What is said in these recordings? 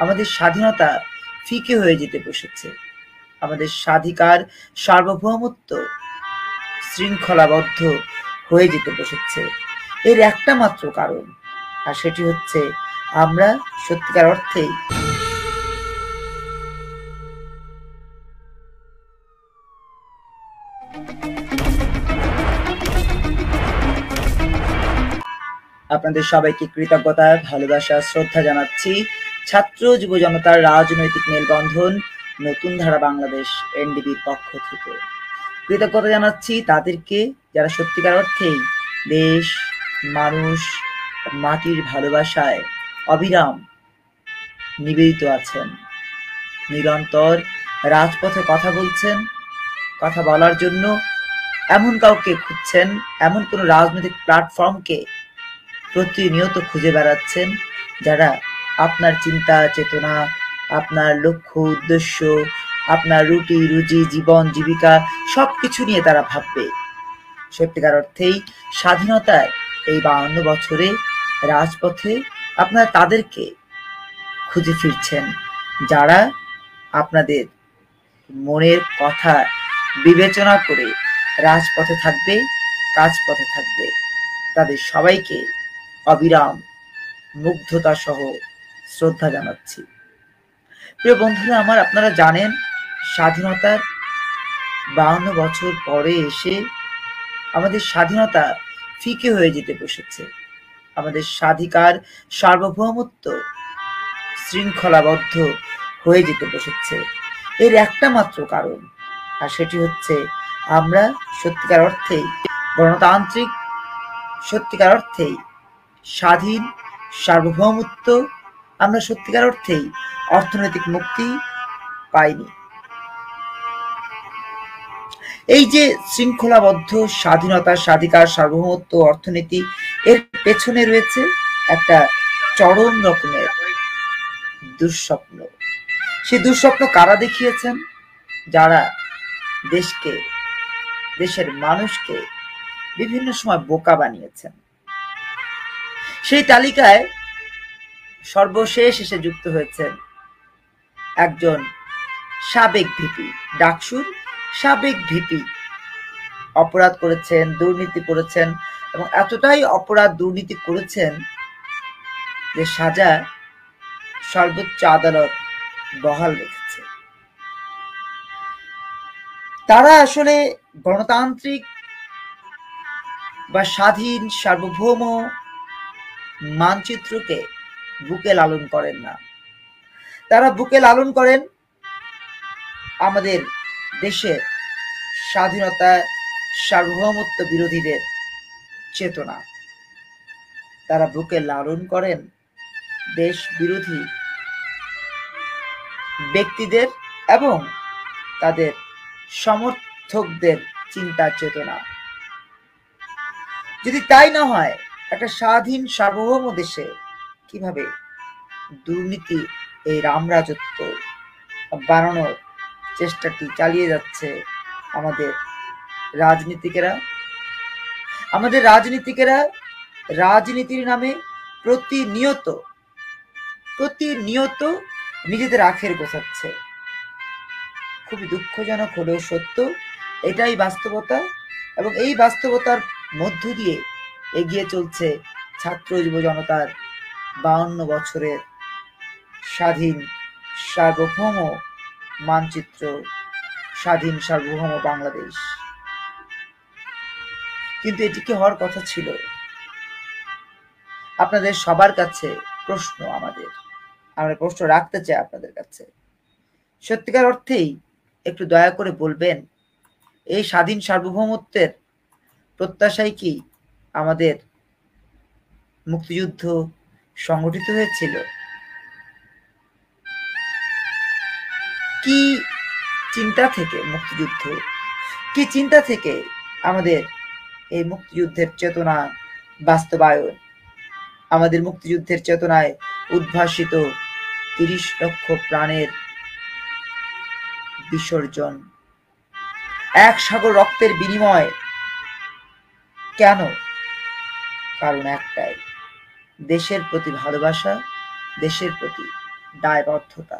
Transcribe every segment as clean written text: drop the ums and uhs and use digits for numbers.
আমাদের স্বাধীনতা ফিকে হয়ে যেতে বসেছে। আমাদের স্বাধিকার সার্বভৌমত্ব শৃঙ্খলাবদ্ধ হয়ে যেতে বসেছে। এর একটা মাত্র কারণ, আর সেটি হচ্ছে আমরা সত্যিকার অর্থেই আপনাদের সবাইকে কৃতজ্ঞতা, ভালোবাসা, শ্রদ্ধা জানাচ্ছি। ছাত্র যুব জনতার রাজনৈতিক মেলবন্ধন নতুন ধারা বাংলাদেশ এনডিবির পক্ষ থেকে কৃতজ্ঞতা জানাচ্ছি তাদেরকে যারা সত্যিকার অর্থেই দেশ, মানুষ, মাটির ভালোবাসায় অবিরাম নিবেদিত আছেন। নিরন্তর রাজপথে কথা বলছেন, কথা বলার জন্য এমন কাউকে খুঁজছেন, এমন কোনো রাজনৈতিক প্ল্যাটফর্মকে প্রতিনিয়ত খুঁজে বেড়াচ্ছেন যারা আপনার চিন্তা চেতনা, আপনার লক্ষ্য উদ্দেশ্য, আপনার রুটি রুজি, জীবন জীবিকা সবকিছু নিয়ে তারা ভাববে। সত্যিকার অর্থেই স্বাধীনতার এই 52 বছরে রাজপথে আপনারা তাদেরকে খুঁজে ফিরছেন যারা আপনাদের মনের কথা বিবেচনা করে রাজপথে থাকবে, কাজপথে থাকবে। তাদের সবাইকে অবিরাম মুগ্ধতা সহ শ্রদ্ধা জানাচ্ছি। প্রিয় বন্ধুরা আমার, আপনারা জানেন স্বাধীনতার 52 বছর পরে এসে আমাদের স্বাধীনতা ফিকে হয়ে যেতে বসেছে। আমাদের স্বাধিকার সার্বভৌমত্ব শৃঙ্খলাবদ্ধ হয়ে যেতে বসেছে। এর একটা মাত্র কারণ, আর সেটি হচ্ছে আমরা সত্যিকার অর্থেই গণতান্ত্রিক, সত্যিকার অর্থেই স্বাধীন সার্বভৌমত্ব, আমরা সত্যিকার অর্থেই অর্থনৈতিক মুক্তি পাইনি। এই যে শৃঙ্খলাবদ্ধ স্বাধীনতা, স্বাধিকার, সার্বভৌমত্ব, অর্থনীতি, এর পেছনে রয়েছে একটা চরম রকমের দুঃস্বপ্ন। সেই দুঃস্বপ্ন কারা দেখিয়েছেন? যারা দেশকে, দেশের মানুষকে বিভিন্ন সময় বোকা বানিয়েছেন। সেই তালিকায় সর্বশেষ এসে যুক্ত হয়েছেন একজন সাবেক ভিপি, ডাকসুর সাবেক ভিপি। অপরাধ করেছেন, দুর্নীতি করেছেন এবং এতটাই অপরাধ দুর্নীতি করেছেন যে সাজা সর্বোচ্চ আদালত বহাল রেখেছে। তারা আসলে গণতান্ত্রিক বা স্বাধীন সার্বভৌম মানচিত্রকে বুকে লালন করেন না। তারা বুকে লালন করেন আমাদের দেশের স্বাধীনতা সার্বভৌমত্ব বিরোধীদের চেতনা। তারা বুকে লালন করেন দেশ বিরোধী ব্যক্তিদের এবং তাদের সমর্থকদের চিন্তা চেতনা। যদি তাই না হয়, একটা স্বাধীন সার্বভৌম দেশে কিভাবে দুর্নীতি এই রামরাজত্ব বানানোর চেষ্টাটি চালিয়ে যাচ্ছে আমাদের রাজনীতিকেরা। আমাদের রাজনীতিকেরা রাজনীতির নামে প্রতিনিয়ত নিজেদের আখের গোছাচ্ছে। খুবই দুঃখজনক হলেও সত্য, এটাই বাস্তবতা। এবং এই বাস্তবতার মধ্য দিয়ে এগিয়ে চলছে ছাত্র যুব জনতার 52 বছরের স্বাধীন সার্বভৌম মানচিত্র, স্বাধীন সার্বভৌম বাংলাদেশ। কিন্তু এটি কি হওয়ার কথা ছিল? আপনাদের সবার কাছে প্রশ্ন, আমরা প্রশ্ন রাখতে চাই আপনাদের কাছে। সত্যিকার অর্থেই একটু দয়া করে বলবেন, এই স্বাধীন সার্বভৌমত্বের প্রত্যাশায় কি আমাদের মুক্তিযুদ্ধ সংগঠিত হয়েছিল? কি চিন্তা থেকে মুক্তিযুদ্ধ, কি চিন্তা থেকে আমাদের এই মুক্তিযুদ্ধের চেতনা বাস্তবায়ন, আমাদের মুক্তিযুদ্ধের চেতনায় উদ্ভাসিত 30 লক্ষ প্রাণের বিসর্জন, এক সাগর রক্তের বিনিময়? কেন? কারণ একটাই, দেশের প্রতি ভালোবাসা, দেশের প্রতি দায়বদ্ধতা।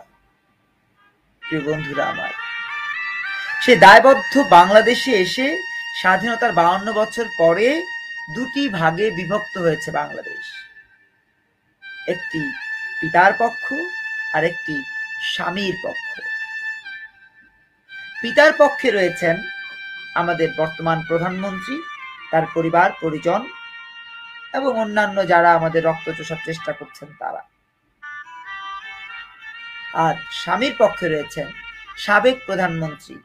প্রিয় বন্ধুরা আমার, সে দায়বদ্ধ বাংলাদেশে এসে স্বাধীনতার 52 বছর পরে দুটি ভাগে বিভক্ত হয়েছে বাংলাদেশ। একটি পিতার পক্ষ আর একটি স্বামীর পক্ষ। পিতার পক্ষে রয়েছেন আমাদের বর্তমান প্রধানমন্ত্রী, তার পরিবার পরিজন এবং অন্যান্য যারা আমাদের রক্ত চোষার চেষ্টা করছেন তারা। আর স্বামীর পক্ষে রয়েছেন সাবেক প্রধানমন্ত্রী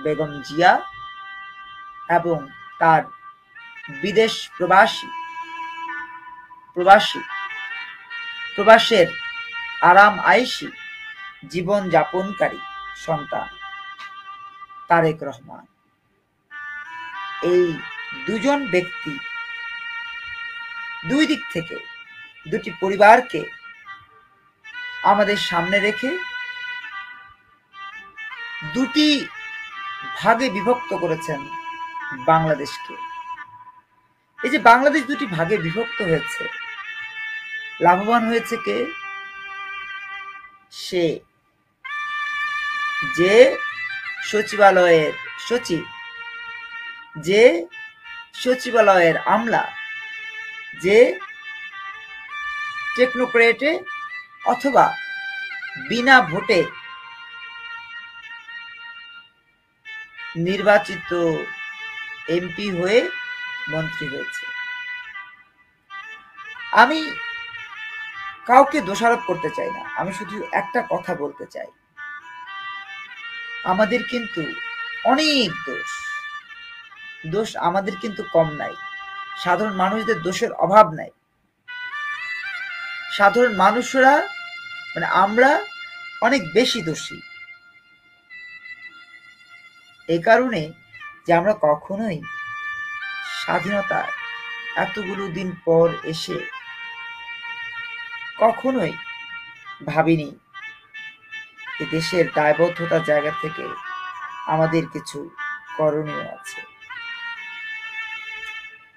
বেগম জিয়া এবং তার বিদেশ প্রবাসের আরাম আয়েশি জীবন যাপনকারী সন্তান তারেক রহমান। এই দুজন ব্যক্তি দুই দিক থেকে দুটি পরিবারকে আমাদের সামনে রেখে দুটি ভাগে বিভক্ত করেছেন বাংলাদেশকে। এই যে বাংলাদেশ দুটি ভাগে বিভক্ত হয়েছে, লাভবান হয়েছে কে? সে যে সচিবালয়ের সচিব, যে সচিবালয়ের আমলা, যে টেকনোক্রেটে অথবা বিনা ভোটে নির্বাচিত এমপি হয়ে মন্ত্রী হয়েছে। আমি কাউকে দোষারোপ করতে চাই না, আমি শুধু একটা কথা বলতে চাই, আমাদের কিন্তু অনেক দোষ আমাদের কিন্তু কম নাই। সাধারণ মানুষদের দোষের অভাব নাই। সাধারণ মানুষরা মানে আমরা অনেক বেশি দোষী। এই কারণে যে আমরা কখনোই স্বাধীনতার এতগুলো দিন পর এসে কখনোই ভাবিনি যে দেশের দায়বদ্ধতার জায়গা থেকে আমাদের কিছু করণীয় আছে।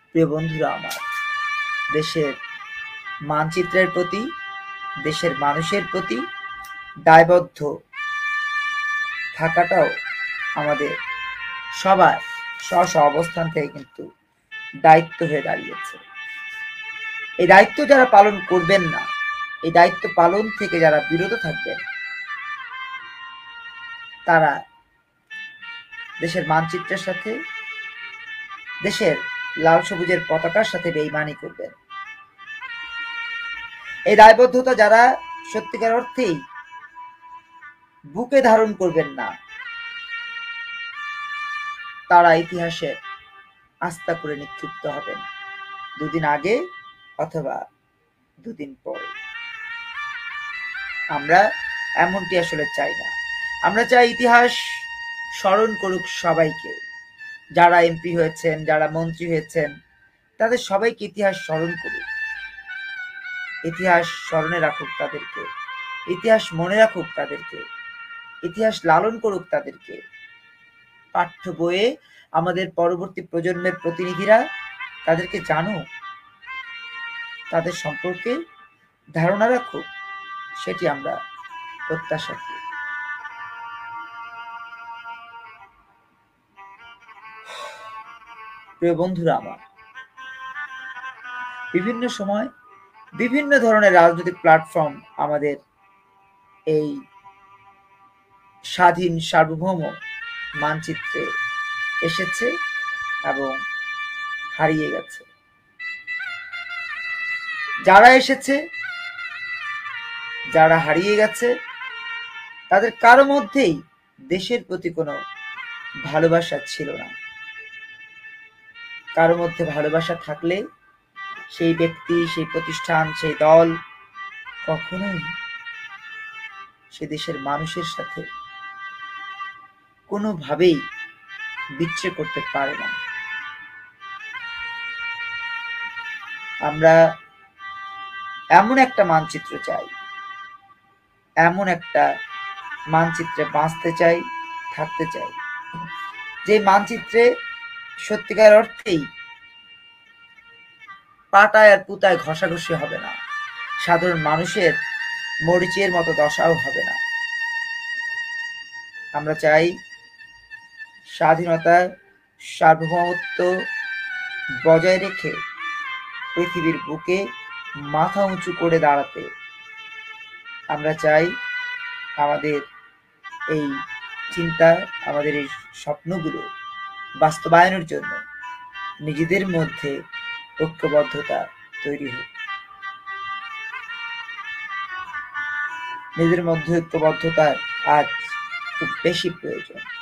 প্রিয় বন্ধুরা আমার, দেশের মানচিত্রের প্রতি, দেশের মানুষের প্রতি দায়বদ্ধ থাকাটাও আমাদের সবার স্ব অবস্থান থেকে কিন্তু দায়িত্ব হয়ে দাঁড়িয়েছে। এই দায়িত্ব যারা পালন করবেন না, এই দায়িত্ব পালন থেকে যারা বিরত থাকবেন, তারা দেশের মানচিত্রের সাথে, দেশের লাল সবুজের পতাকার সাথে বেইমানি করবেন। এই দায়বদ্ধতা যারা সত্যিকার অর্থেই বুকে ধারণ করবেন না, তারা ইতিহাসে আস্থা করে নিক্ষিপ্ত হবেন দুদিন আগে অথবা দুদিন পরে। আমরা এমনটি আসলে চাই না। আমরা চাই ইতিহাস স্মরণ করুক সবাইকে, যারা এমপি হয়েছেন, যারা মন্ত্রী হয়েছেন, তাদের সবাইকে ইতিহাস স্মরণ করুক, ইতিহাস স্মরণে রাখুক তাদেরকে, ইতিহাস মনে রাখুক তাদেরকে, ইতিহাস লালন করুক তাদেরকে। পাঠ্য বইয়ে আমাদের পরবর্তী প্রজন্মের প্রতিনিধিরা তাদেরকে জানুক, তাদের সম্পর্কে ধারণা রাখুক, সেটি আমরা প্রত্যাশা করি। প্রিয় বন্ধুরা আমার, বিভিন্ন সময় বিভিন্ন ধরনের রাজনৈতিক প্ল্যাটফর্ম আমাদের এই স্বাধীন সার্বভৌম মানচিত্রে এসেছে এবং হারিয়ে গেছে। যারা এসেছে, যারা হারিয়ে গেছে, তাদের কারো মধ্যেই দেশের প্রতি কোনো ভালোবাসা ছিল না। কারো মধ্যে ভালোবাসা থাকলে সেই ব্যক্তি, সেই প্রতিষ্ঠান, সেই দল কখনোই সে দেশের মানুষের সাথে কোনোভাবেই বিচ্ছেদ করতে পারে না। আমরা এমন একটা মানচিত্র চাই, এমন একটা মানচিত্রে বাঁচতে চাই, থাকতে চাই, যে মানচিত্রে সত্যিকার অর্থেই পাটায় আর পুতায় ঘষাঘষি হবে না। সাধারণ মানুষের মরিচের মতো দশাও হবে না। আমরা চাই স্বাধীনতা, সার্বভৌমত্ব বজায় রেখে পৃথিবীর বুকে মাথা উঁচু করে দাঁড়াতে। আমরা চাই আমাদের এই চিন্তা, আমাদের এই স্বপ্নগুলো বাস্তবায়নের জন্য নিজেদের মধ্যে ঐক্যবদ্ধতা তৈরি হোক। নিজেদের মধ্যে ঐক্যবদ্ধতার আজ খুব বেশি প্রয়োজন।